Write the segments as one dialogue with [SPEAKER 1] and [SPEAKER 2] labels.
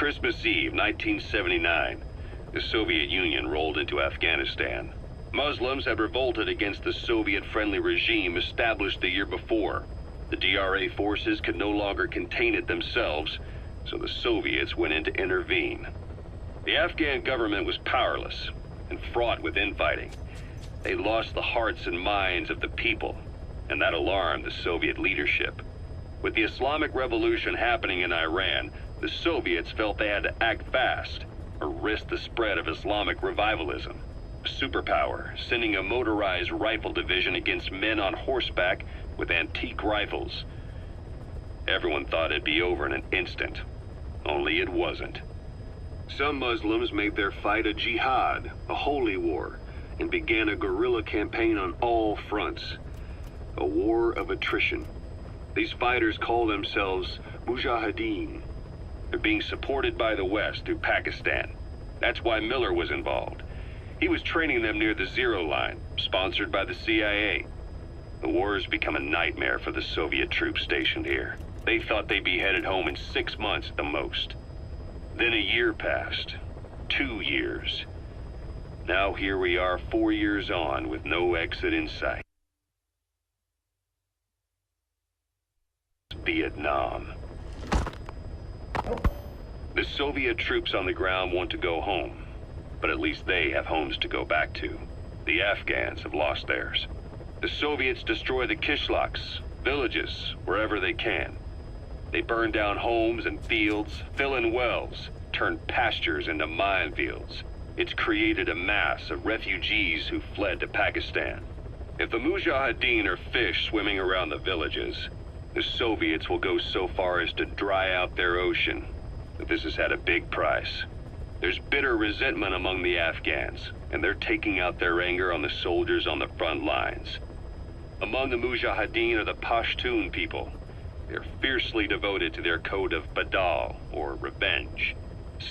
[SPEAKER 1] Christmas Eve, 1979, the Soviet Union rolled into Afghanistan. Muslims had revolted against the Soviet-friendly regime established the year before. The DRA forces could no longer contain it themselves, so the Soviets went in to intervene. The Afghan government was powerless and fraught with infighting. They lost the hearts and minds of the people, and that alarmed the Soviet leadership. With the Islamic Revolution happening in Iran, the Soviets felt they had to act fast or risk the spread of Islamic revivalism. A superpower, sending a motorized rifle division against men on horseback with antique rifles. Everyone thought it'd be over in an instant, only it wasn't. Some Muslims made their fight a jihad, a holy war, and began a guerrilla campaign on all fronts. A war of attrition. These fighters call themselves Mujahideen. They're being supported by the West through Pakistan. That's why Miller was involved. He was training them near the Zero Line, sponsored by the CIA. The war has become a nightmare for the Soviet troops stationed here. They thought they'd be headed home in 6 months at the most. Then a year passed. 2 years. Now here we are 4 years on with no exit in sight. Vietnam. The Soviet troops on the ground want to go home, but at least they have homes to go back to. The Afghans have lost theirs. The Soviets destroy the kishlaks, villages, wherever they can. They burn down homes and fields, fill in wells, turn pastures into minefields. It's created a mass of refugees who fled to Pakistan. If the Mujahideen are fish swimming around the villages, the Soviets will go so far as to dry out their ocean. But this has had a big price. There's bitter resentment among the Afghans, and they're taking out their anger on the soldiers on the front lines. Among the Mujahideen are the Pashtun people. They're fiercely devoted to their code of Badal, or revenge.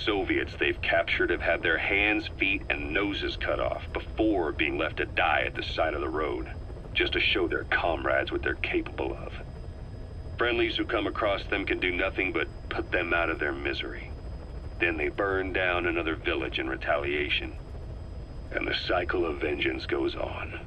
[SPEAKER 1] Soviets they've captured have had their hands, feet, and noses cut off before being left to die at the side of the road, just to show their comrades what they're capable of. Friendlies who come across them can do nothing but put them out of their misery. Then they burn down another village in retaliation. And the cycle of vengeance goes on.